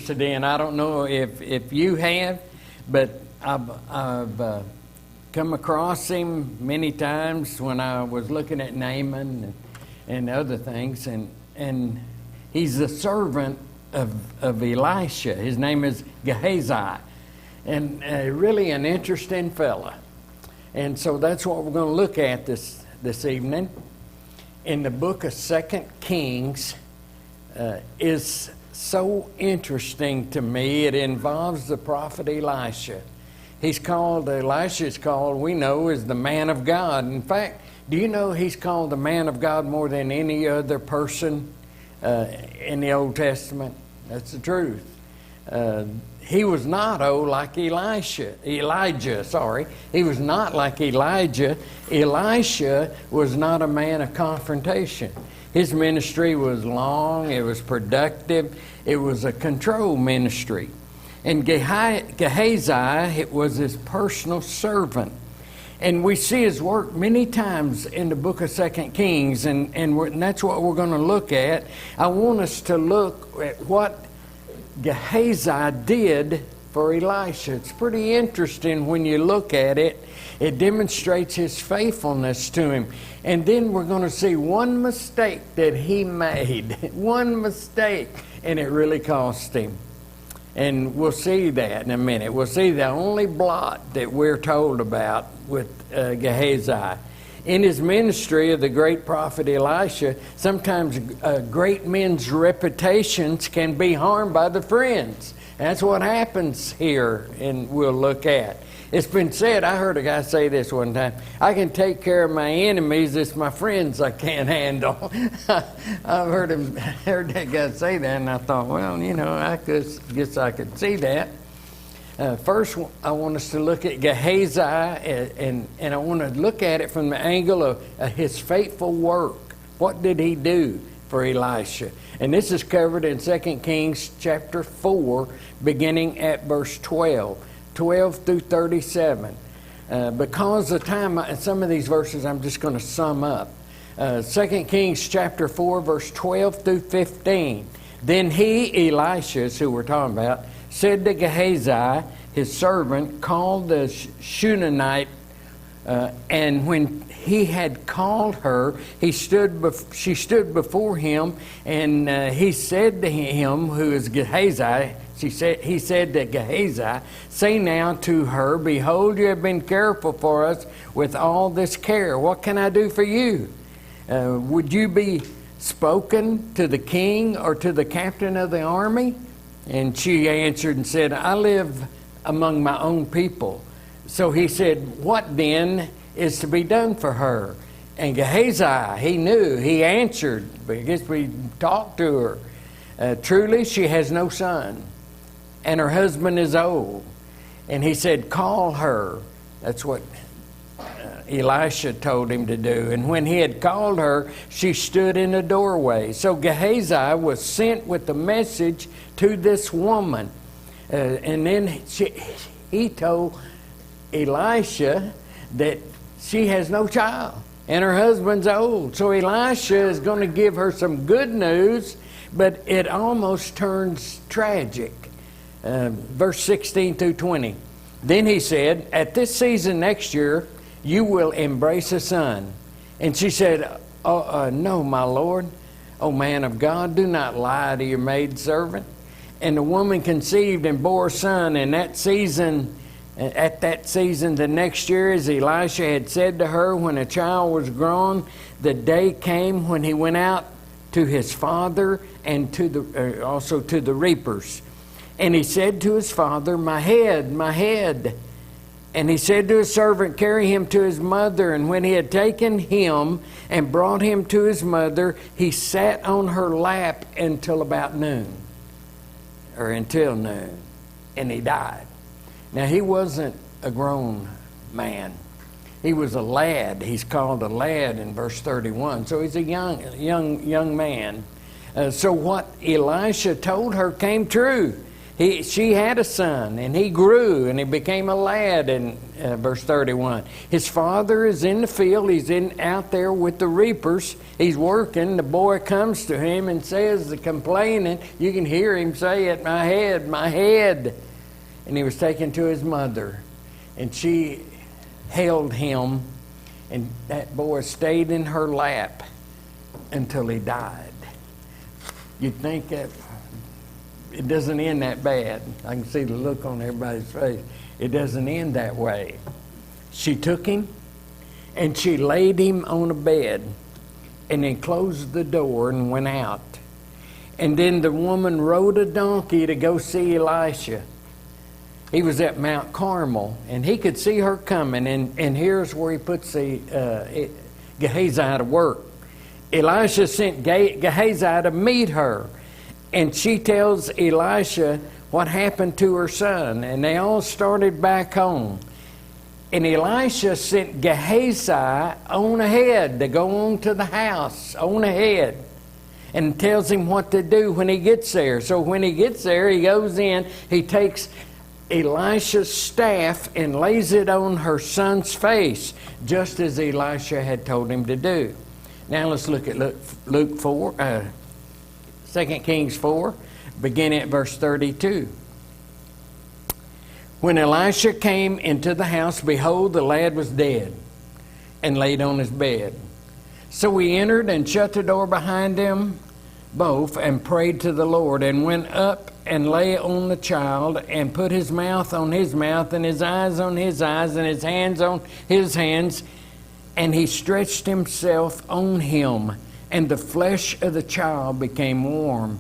interested in. I don't know if you have, but I've come across him many times when I was looking at Naaman and other things, and he's the servant of Elisha. His name is Gehazi, and really an interesting fella. And so that's what we're going to look at this evening. In the book of 2 Kings is so interesting to me. It involves the prophet Elisha. Elisha is called, we know, as the man of God. In fact, do you know he's called the man of God more than any other person in the Old Testament? That's the truth. He was not like Elijah. He was not like Elijah. Elisha was not a man of confrontation. His ministry was long, it was productive, it was a control ministry. And Gehazi, it was his personal servant. And we see his work many times in the book of 2 Kings, and that's what we're going to look at. I want us to look at what Gehazi did for Elisha. It's pretty interesting when you look at it. It demonstrates his faithfulness to him. And then we're going to see one mistake that he made. One mistake, and it really cost him. And we'll see that in a minute. We'll see the only blot that we're told about with Gehazi. In his ministry of the great prophet Elisha, sometimes great men's reputations can be harmed by the friends. That's what happens here, and we'll look at. It's been said, I heard a guy say this one time, I can take care of my enemies, it's my friends I can't handle. I've heard that guy say that, and I thought, well, I guess I could see that. First, I want us to look at Gehazi, and I want to look at it from the angle of his faithful work. What did he do for Elisha? And this is covered in 2 Kings chapter 4, beginning at verse 12 through 37. Because of time, some of these verses I'm just going to sum up. 2 Kings chapter 4, verse 12 through 15. Then he, Elisha, who we're talking about, said to Gehazi, his servant, called the Shunammite, and when he had called her, she stood before him, and he said to him, who is Gehazi, he said to Gehazi, say now to her, behold, you have been careful for us with all this care. What can I do for you? Would you be spoken to the king or to the captain of the army? And she answered and said, I live among my own people. So he said, what then is to be done for her? And Gehazi, he knew, he answered, because we talked to her, truly she has no son, and her husband is old. And he said, call her. That's what Elisha told him to do. And when he had called her, she stood in the doorway. So Gehazi was sent with a message to this woman. And then he told Elisha that she has no child and her husband's old. So Elisha is going to give her some good news, but it almost turns tragic. Verse 16 through 20. Then he said, at this season next year, you will embrace a son. And she said, no, my Lord. O man of God, do not lie to your maidservant. And the woman conceived and bore a son. And at that season the next year, as Elisha had said to her, when a child was grown, the day came when he went out to his father and also to the reapers. And he said to his father, my head, my head. And he said to his servant, carry him to his mother. And when he had taken him and brought him to his mother, he sat on her lap until noon. And he died. Now, he wasn't a grown man. He was a lad. He's called a lad in verse 31. So he's a young man. So what Elisha told her came true. She had a son, and he grew, and he became a lad in verse 31. His father is in the field. He's out there with the reapers. He's working. The boy comes to him and says, complaining. You can hear him say it, my head, my head. And he was taken to his mother, and she held him, and that boy stayed in her lap until he died. You'd think that it doesn't end that bad. I can see the look on everybody's face. It doesn't end that way. She took him and she laid him on a bed and then closed the door and went out. And then the woman rode a donkey to go see Elisha. He was at Mount Carmel, and he could see her coming, and here's where he puts Gehazi to work. Elisha sent Gehazi to meet her, and she tells Elisha what happened to her son, and they all started back home. And Elisha sent Gehazi on ahead to go on to the house, on ahead, and tells him what to do when he gets there. So when he gets there, he goes in, he takes Elisha's staff and lays it on her son's face, just as Elisha had told him to do. Now let's look at Luke 4, 2 Kings 4, beginning at verse 32. When Elisha came into the house, behold, the lad was dead and laid on his bed. So he entered and shut the door behind them both and prayed to the Lord, and went up and lay on the child, and put his mouth on his mouth, and his eyes on his eyes, and his hands on his hands. And he stretched himself on him, and the flesh of the child became warm.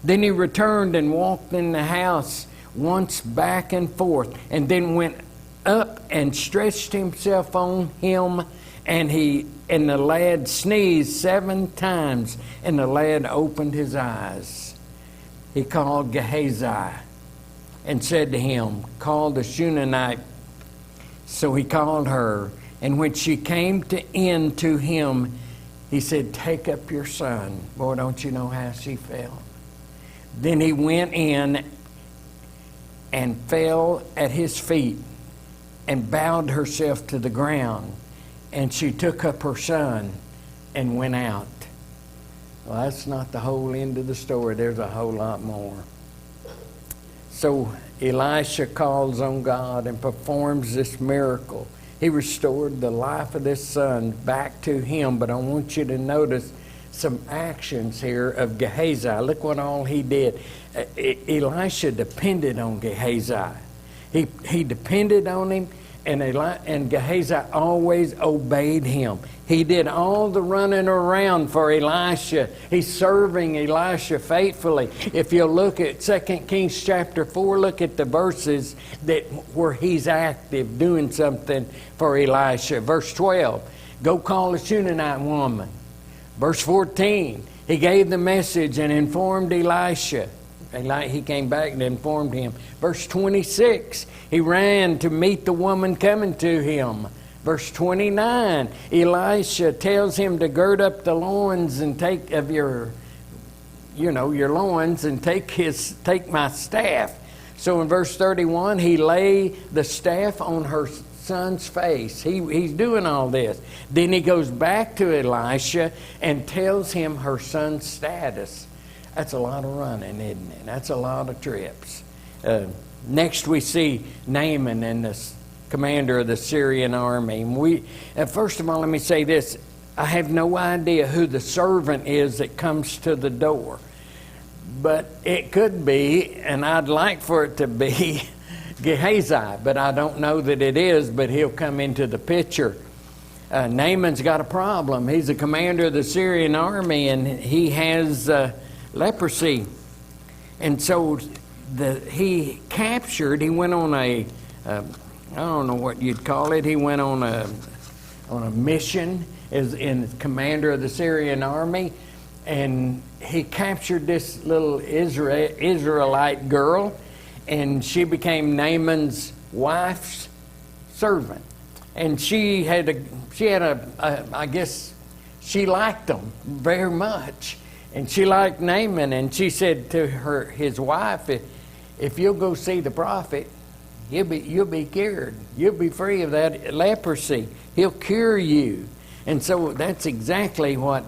Then he returned and walked in the house once back and forth, and then went up and stretched himself on him, and the lad sneezed 7 times, and the lad opened his eyes. He called Gehazi and said to him, call the Shunammite. So he called her, and when she came in to him, he said, take up your son. Boy, don't you know how she felt? Then he went in and fell at his feet and bowed herself to the ground. And she took up her son and went out. Well, that's not the whole end of the story. There's a whole lot more. So Elisha calls on God and performs this miracle. He restored the life of this son back to him. But I want you to notice some actions here of Gehazi. Look what all he did. Elisha depended on Gehazi. He depended on him, and Gehazi always obeyed him. He did all the running around for Elisha. He's serving Elisha faithfully. If you'll look at 2 Kings chapter 4, look at the verses where he's active, doing something for Elisha. Verse 12, go call a Shunammite woman. Verse 14, he gave the message and informed Elisha. He came back and informed him. Verse 26, he ran to meet the woman coming to him. Verse 29, Elisha tells him to gird up the loins and take of your loins and take my staff. So in verse 31, he lay the staff on her son's face. He's doing all this. Then he goes back to Elisha and tells him her son's status. That's a lot of running, isn't it? That's a lot of trips. Next we see Naaman and the commander of the Syrian army. First of all, let me say this. I have no idea who the servant is that comes to the door. But it could be, and I'd like for it to be, Gehazi. But I don't know that it is, but he'll come into the picture. Naaman's got a problem. He's the commander of the Syrian army, and he has leprosy. And so he went on a, I don't know what you'd call it, he went on a mission as in commander of the Syrian army, and he captured this little Israelite girl, and she became Naaman's wife's servant. And she had I guess she liked him very much. And she liked Naaman, and she said to his wife, if you'll go see the prophet, you'll be cured. You'll be free of that leprosy. He'll cure you. And so that's exactly what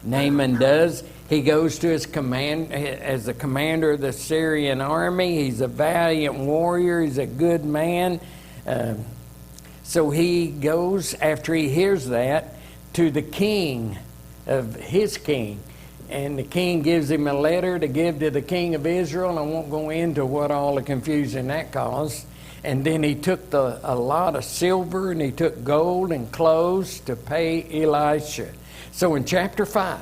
Naaman does. He goes to his command as the commander of the Syrian army. He's a valiant warrior. He's a good man. So he goes, after he hears that, to the king of his king. And the king gives him a letter to give to the king of Israel. I won't go into what all the confusion that caused. And then he took a lot of silver, and he took gold and clothes to pay Elisha. So in chapter 5,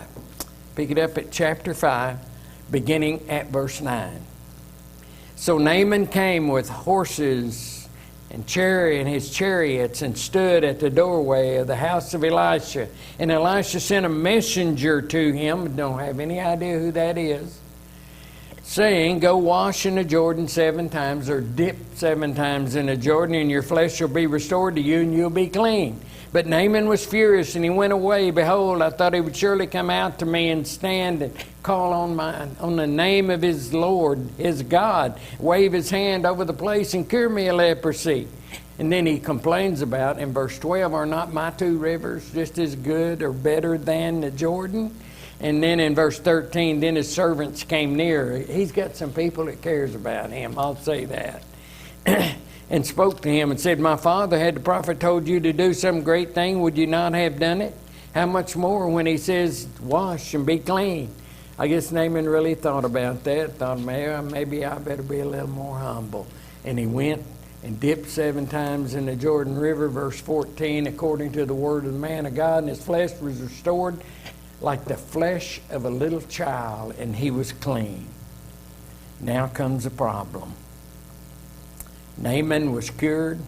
pick it up at chapter 5, beginning at verse 9. So Naaman came with horses and his chariots, and stood at the doorway of the house of Elisha. And Elisha sent a messenger to him, don't have any idea who that is, saying, go wash in the Jordan 7 times, or dip 7 times in the Jordan, and your flesh shall be restored to you, and you'll be clean. But Naaman was furious, and he went away. Behold, I thought he would surely come out to me and stand and call on the name of his Lord, his God, wave his hand over the place and cure me of leprosy. And then he complains about, in verse 12, are not my 2 rivers just as good or better than the Jordan? And then in verse 13, then his servants came near. He's got some people that cares about him, I'll say that. And spoke to him and said, my father, had the prophet told you to do some great thing, would you not have done it? How much more when he says, wash and be clean? I guess Naaman really thought about that, thought, maybe I better be a little more humble. And he went and dipped 7 times in the Jordan River, verse 14, according to the word of the man of God, and his flesh was restored like the flesh of a little child, and he was clean. Now comes a problem. Naaman was cured.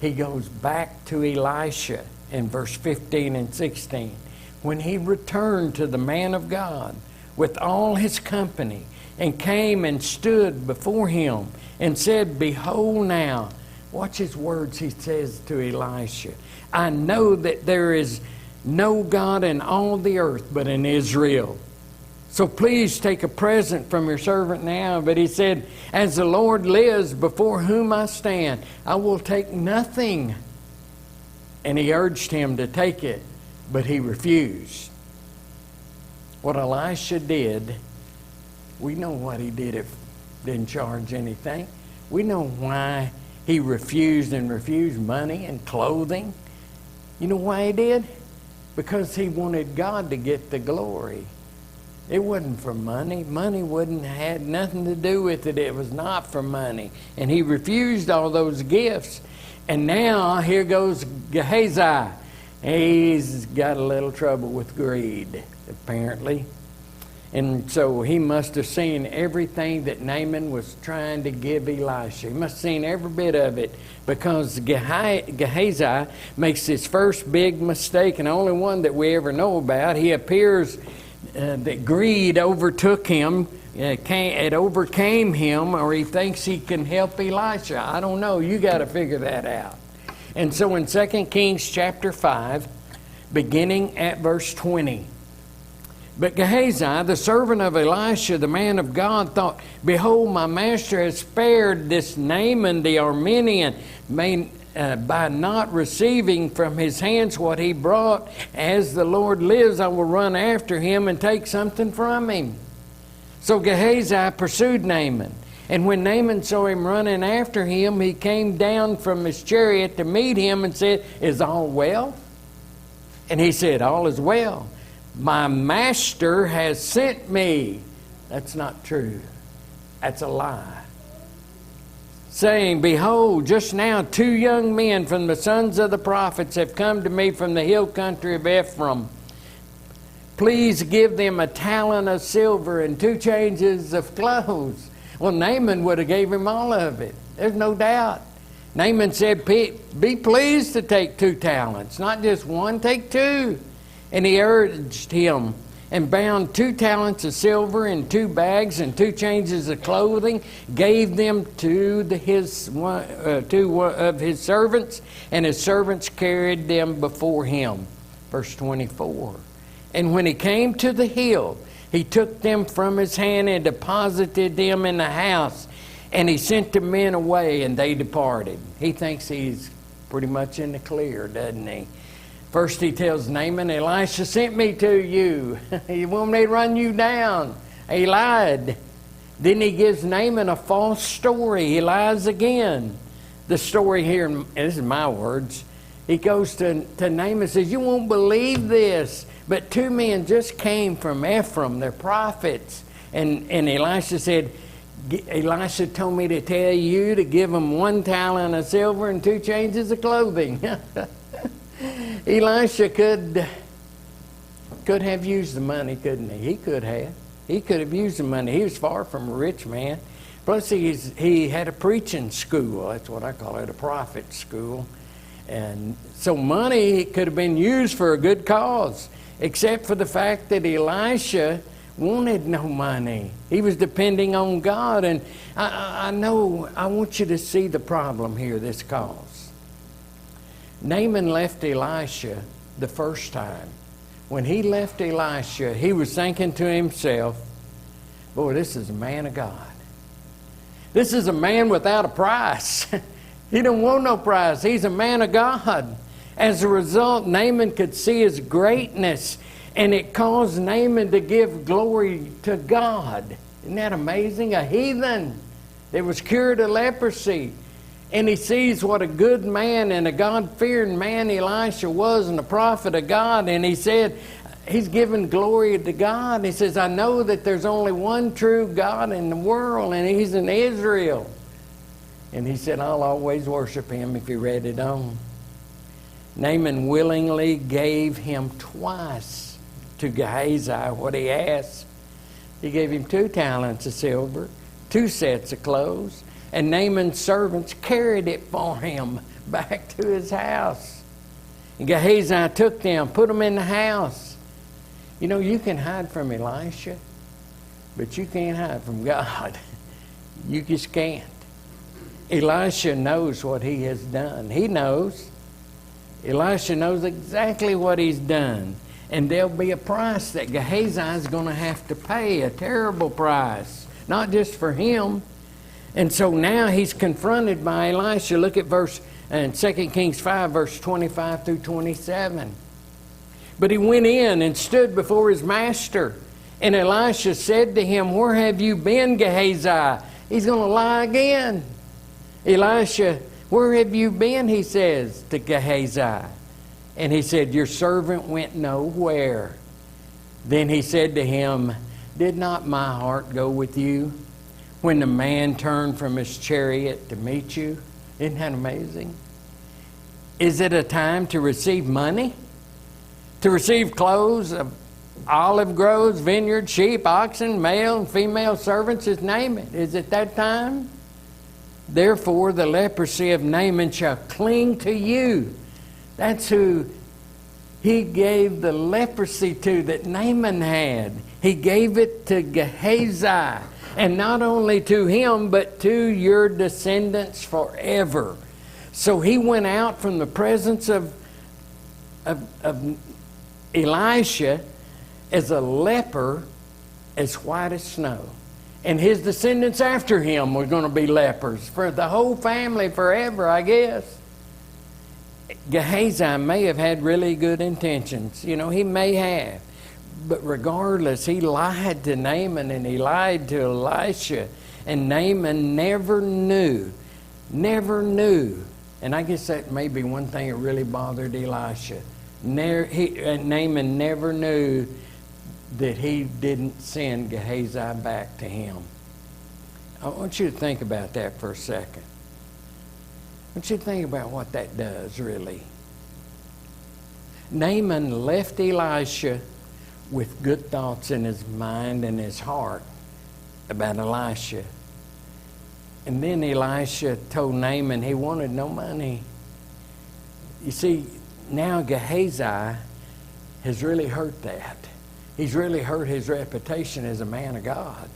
He goes back to Elisha in verse 15 and 16. When he returned to the man of God with all his company, and came and stood before him, and said, behold now, watch his words he says to Elisha, I know that there is no God in all the earth but in Israel. So please take a present from your servant now. But he said, as the Lord lives before whom I stand, I will take nothing. And he urged him to take it, but he refused. What Elisha did, we know what he did. It didn't charge anything. We know why he refused money and clothing. You know why he did? Because he wanted God to get the glory. It wasn't for money. Money had nothing to do with it. It was not for money. And he refused all those gifts. And now here goes Gehazi. He's got a little trouble with greed, apparently. And so he must have seen everything that Naaman was trying to give Elisha. He must have seen every bit of it, because Gehazi makes his first big mistake, and the only one that we ever know about. He appears that greed overtook him. It overcame him, or he thinks he can help Elisha. I don't know. You got to figure that out. And so in 2 Kings chapter 5, beginning at verse 20, but Gehazi, the servant of Elisha, the man of God, thought, behold, my master has spared this Naaman the Aramean by not receiving from his hands what he brought. As the Lord lives, I will run after him and take something from him. So Gehazi pursued Naaman. And when Naaman saw him running after him, he came down from his chariot to meet him and said, is all well? And he said, all is well. My master has sent me. That's not true. That's a lie. Saying, behold, just now 2 young men from the sons of the prophets have come to me from the hill country of Ephraim. Please give them a talent of silver and 2 changes of clothes. Well, Naaman would have gave him all of it. There's no doubt. Naaman said, be pleased to take 2 talents. Not just 1, take 2. And he urged him, and bound 2 talents of silver in 2 bags and 2 changes of clothing, gave them to 2 of his servants, and his servants carried them before him. Verse 24. And when he came to the hill, he took them from his hand and deposited them in the house. And he sent the men away, and they departed. He thinks he's pretty much in the clear, doesn't he? First he tells Naaman, Elisha sent me to you. He want me to run you down. He lied. Then he gives Naaman a false story. He lies again. The story here, and this is my words, he goes to Naaman and says, you won't believe this, but 2 men just came from Ephraim, they're prophets. And Elisha said, Elisha told me to tell you to give them 1 talent of silver and 2 changes of clothing. Elisha could have used the money, couldn't he? He could have. He could have used the money. He was far from a rich man. Plus, he had a preaching school. That's what I call it, a prophet school. And so money could have been used for a good cause, except for the fact that Elisha wanted no money. He was depending on God. And I want you to see the problem here this caused. Naaman left Elisha the first time. When he left Elisha, he was thinking to himself, boy, this is a man of God. This is a man without a price. He don't want no price. He's a man of God. As a result, Naaman could see his greatness, and it caused Naaman to give glory to God. Isn't that amazing? A heathen that was cured of leprosy. And he sees what a good man and a God-fearing man Elisha was, and a prophet of God. And he said, he's giving glory to God. He says, I know that there's only one true God in the world, and he's in Israel. And he said, I'll always worship him, if he read it on. Naaman willingly gave him twice to Gehazi what he asked. He gave him 2 talents of silver, 2 sets of clothes, and Naaman's servants carried it for him back to his house. And Gehazi took them, put them in the house. You know, you can hide from Elisha, but you can't hide from God. You just can't. Elisha knows what he has done. He knows. Elisha knows exactly what he's done. And there'll be a price that Gehazi is going to have to pay, a terrible price. Not just for him. And so now he's confronted by Elisha. Look at verse in 2 Kings 5, verse 25 through 27. But he went in and stood before his master. And Elisha said to him, where have you been, Gehazi? He's going to lie again. Elisha, where have you been, he says to Gehazi. And he said, your servant went nowhere. Then he said to him, did not my heart go with you when the man turned from his chariot to meet you? Isn't that amazing? Is it a time to receive money? To receive clothes of olive groves, vineyards, sheep, oxen, male and female servants, just name it. Is it that time? Therefore the leprosy of Naaman shall cling to you. That's who he gave the leprosy to that Naaman had. He gave it to Gehazi. And not only to him, but to your descendants forever. So he went out from the presence of Elisha as a leper, as white as snow. And his descendants after him were going to be lepers for the whole family forever, I guess. Gehazi may have had really good intentions. You know, he may have. But regardless, he lied to Naaman and he lied to Elisha. And Naaman never knew. And I guess that may be one thing that really bothered Elisha. Naaman never knew that he didn't send Gehazi back to him. I want you to think about that for a second. I want you to think about what that does, really. Naaman left Elisha with good thoughts in his mind and his heart about Elisha. And then Elisha told Naaman he wanted no money. You see, now Gehazi has really hurt that. He's really hurt his reputation as a man of God.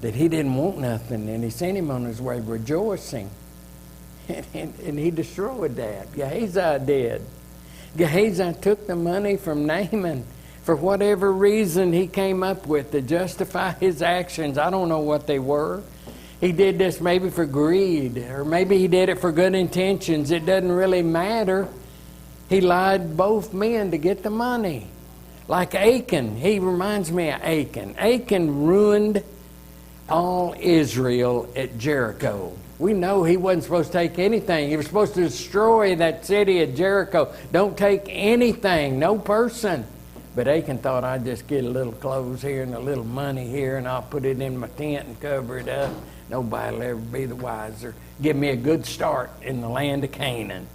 That he didn't want nothing, and he sent him on his way rejoicing. And he destroyed that. Gehazi did. Gehazi took the money from Naaman for whatever reason he came up with to justify his actions. I don't know what they were. he did this maybe for greed, or maybe he did it for good intentions. It doesn't really matter. He lied to both men to get the money. Like Achan, he reminds me of Achan. Achan ruined all Israel at Jericho. We know he wasn't supposed to take anything. He was supposed to destroy that city of Jericho. Don't take anything, no person. But Achan thought, I'd just get a little clothes here and a little money here, and I'll put it in my tent and cover it up. Nobody will ever be the wiser. Give me a good start in the land of Canaan.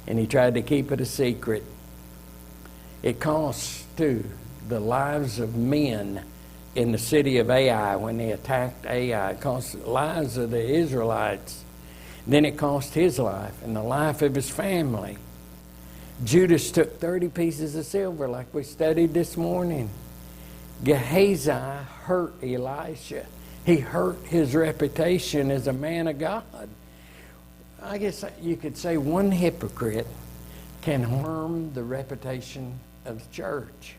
And he tried to keep it a secret. It cost, too, the lives of men in the city of Ai when they attacked Ai. It cost the lives of the Israelites. Then it cost his life and the life of his family. Judas took 30 pieces of silver like we studied this morning. Gehazi hurt Elisha. He hurt his reputation as a man of God. I guess you could say one hypocrite can harm the reputation of the church.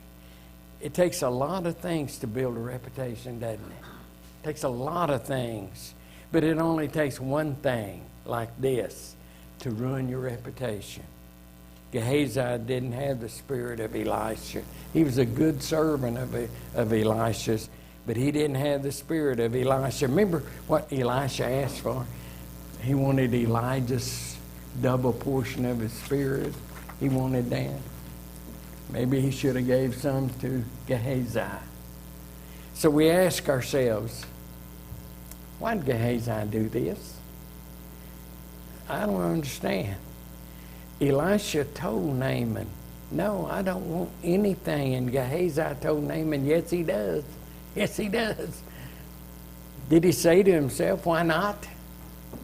It takes a lot of things to build a reputation, doesn't it? It takes a lot of things. But it only takes one thing like this to ruin your reputation. Gehazi didn't have the spirit of Elisha. He was a good servant of Elisha's, but he didn't have the spirit of Elisha. Remember what Elisha asked for? He wanted Elijah's double portion of his spirit. He wanted that. Maybe he should have gave some to Gehazi. So we ask ourselves, why did Gehazi do this? I don't understand. Elisha told Naaman, no, I don't want anything. And Gehazi told Naaman, yes, he does. Yes, he does. Did he say to himself, why not?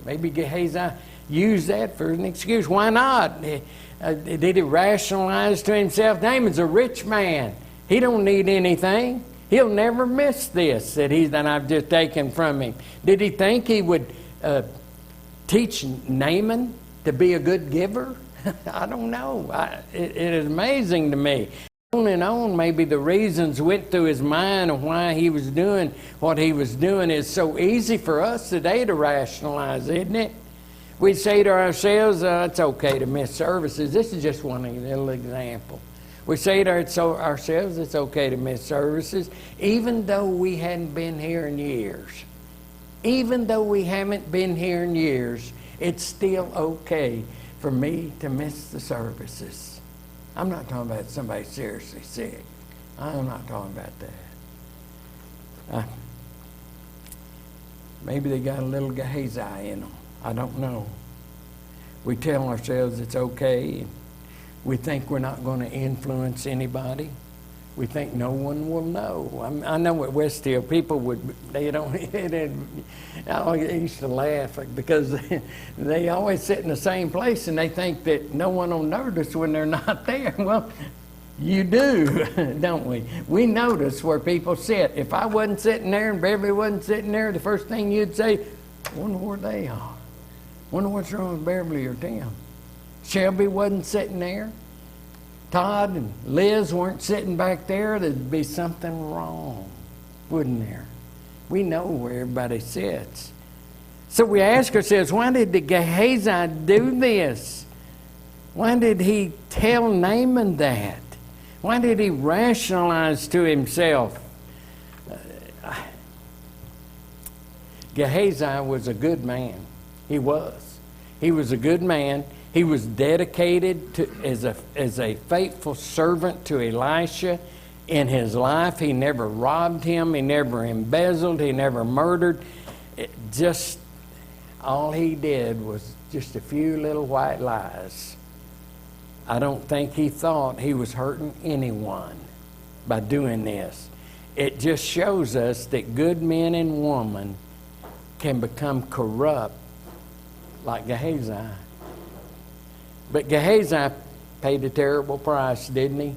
Maybe Gehazi used that for an excuse. Why not? Did he rationalize to himself, Naaman's a rich man. He don't need anything. He'll never miss this that I've just taken from him. Did he think he would teach Naaman to be a good giver? I don't know. It is amazing to me. On and on, maybe the reasons went through his mind of why he was doing what he was doing. Is so easy for us today to rationalize, isn't it? We say to ourselves, it's okay to miss services. This is just one little example. We say to ourselves, it's okay to miss services, even though we hadn't been here in years. Even though we haven't been here in years, it's still okay for me to miss the services. I'm not talking about somebody seriously sick. I'm not talking about that. Maybe they got a little Gehazi in them. I don't know. We tell ourselves it's okay. We think we're not going to influence anybody. We think no one will know. I know at West Hill people I used to laugh because they always sit in the same place and they think that no one will notice when they're not there. Well, you do, don't we? We notice where people sit. If I wasn't sitting there and Beverly wasn't sitting there, the first thing you'd say, wonder where they are. Wonder what's wrong with Beverly or Tim. Shelby wasn't sitting there. Todd and Liz weren't sitting back there. There'd be something wrong, wouldn't there? We know where everybody sits. So we ask ourselves, why did the Gehazi do this? Why did he tell Naaman that? Why did he rationalize to himself? Gehazi was a good man. He was. He was a good man. He was dedicated as a faithful servant to Elisha in his life. He never robbed him. He never embezzled. He never murdered. All he did was just a few little white lies. I don't think he thought he was hurting anyone by doing this. It just shows us that good men and women can become corrupt like Gehazi. But Gehazi paid a terrible price, didn't he?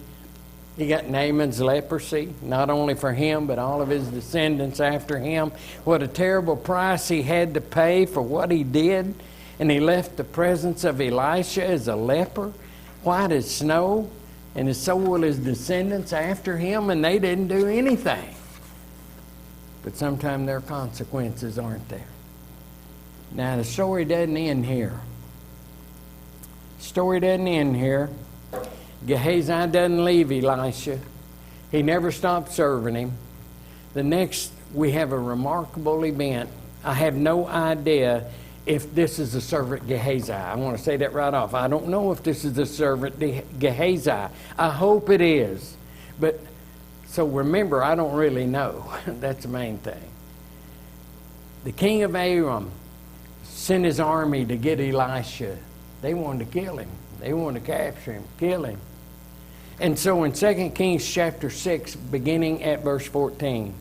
He got Naaman's leprosy, not only for him, but all of his descendants after him. What a terrible price he had to pay for what he did. And he left the presence of Elisha as a leper, white as snow, and so will his descendants after him, and they didn't do anything. but sometimes there are consequences, aren't there? Now, the story doesn't end here. Gehazi doesn't leave Elisha. He never stopped serving him. The next, we have a remarkable event. I have no idea if this is the servant Gehazi. I want to say that right off. I don't know if this is the servant Gehazi. I hope it is. But, so remember, I don't really know. That's the main thing. The king of Aram sent his army to get Elisha. They wanted to kill him. They wanted to capture him, kill him. And so in 2 Kings chapter 6, beginning at verse 14,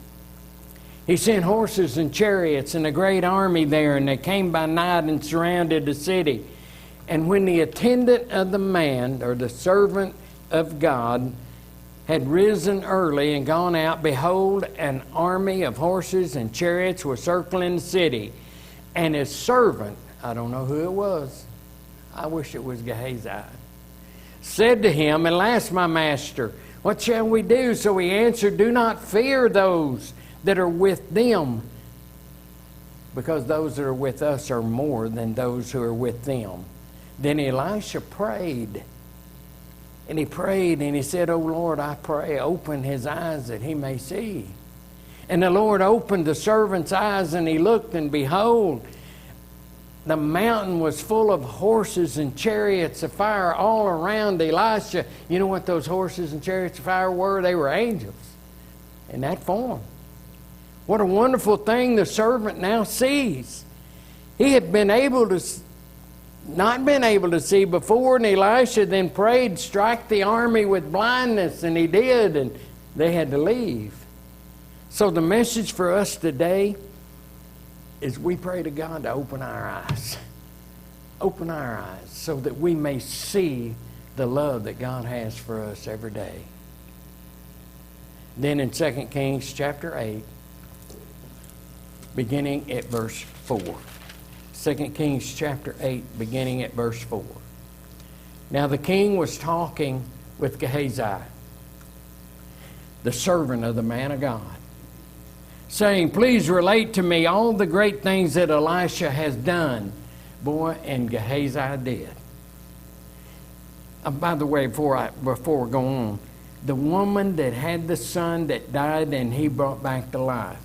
he sent horses and chariots and a great army there, and they came by night and surrounded the city. And when the attendant of the man, or the servant of God, had risen early and gone out, behold, an army of horses and chariots were circling the city. And his servant, I don't know who it was, I wish it was Gehazi, said to him, "Alas, my master, what shall we do?" So he answered, "Do not fear those that are with them, because those that are with us are more than those who are with them." Then Elisha prayed. And he prayed and he said, "O Lord, I pray, open his eyes that he may see." And the Lord opened the servant's eyes, and he looked, and behold, the mountain was full of horses and chariots of fire all around Elisha. You know what those horses and chariots of fire were? They were angels in that form. What a wonderful thing the servant now sees. He had not been able to see before, and Elisha then prayed, "Strike the army with blindness," and he did, and they had to leave. So the message for us today is we pray to God to open our eyes. Open our eyes so that we may see the love that God has for us every day. Then in 2 Kings chapter 8, beginning at verse 4. 2 Kings chapter 8, beginning at verse 4. Now the king was talking with Gehazi, the servant of the man of God, saying, "Please relate to me all the great things that Elisha has done." Boy, and Gehazi did. By the way, before we go on, the woman that had the son that died and he brought back to life,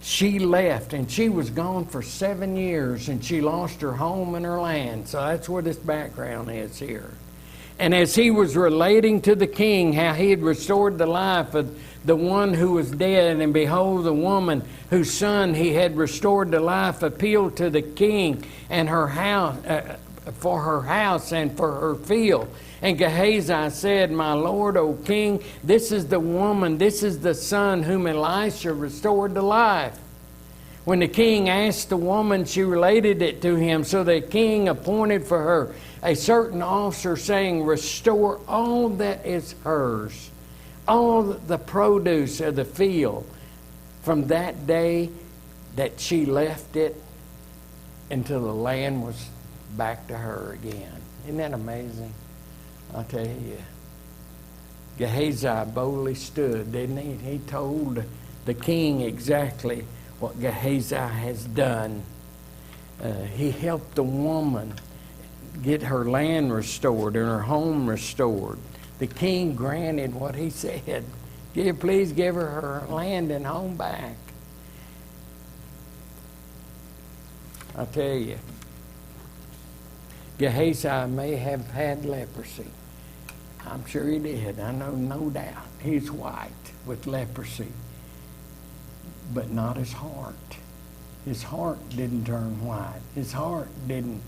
she left, and she was gone for 7 years, and she lost her home and her land. So that's where this background is here. And as he was relating to the king how he had restored the life of the one who was dead, and behold, the woman whose son he had restored to life appealed to the king and her house, for her house and for her field. And Gehazi said, "My lord, O king, this is the woman, this is the son whom Elisha restored to life." When the king asked the woman, she related it to him. So the king appointed for her a certain officer, saying, "Restore all that is hers, all the produce of the field, from that day that she left it until the land was back to her again." Isn't that amazing? I'll tell you. Gehazi boldly stood, didn't he? He told the king exactly what Gehazi has done. He helped the woman get her land restored and her home restored. The king granted what he said. Please give her land and home back. I'll tell you, Gehazi may have had leprosy. I'm sure he did. I know, no doubt. He's white with leprosy. But not his heart. His heart didn't turn white. His heart didn't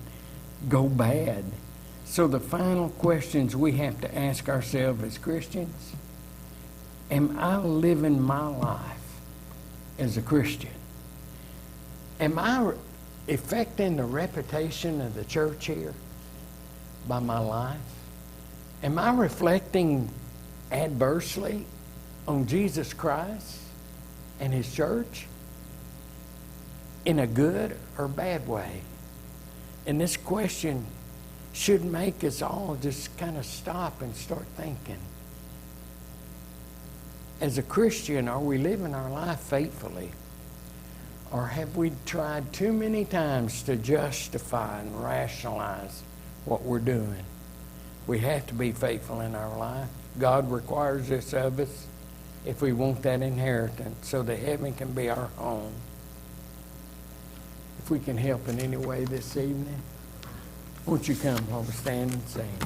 go bad. So the final questions we have to ask ourselves as Christians: am I living my life as a Christian? Am I affecting the reputation of the church here by my life? Am I reflecting adversely on Jesus Christ and His church in a good or bad way? And this question should make us all just kind of stop and start thinking. As a Christian, are we living our life faithfully? Or have we tried too many times to justify and rationalize what we're doing? We have to be faithful in our life. God requires this of us if we want that inheritance so that heaven can be our home. If we can help in any way this evening, won't you come while we stand and sing?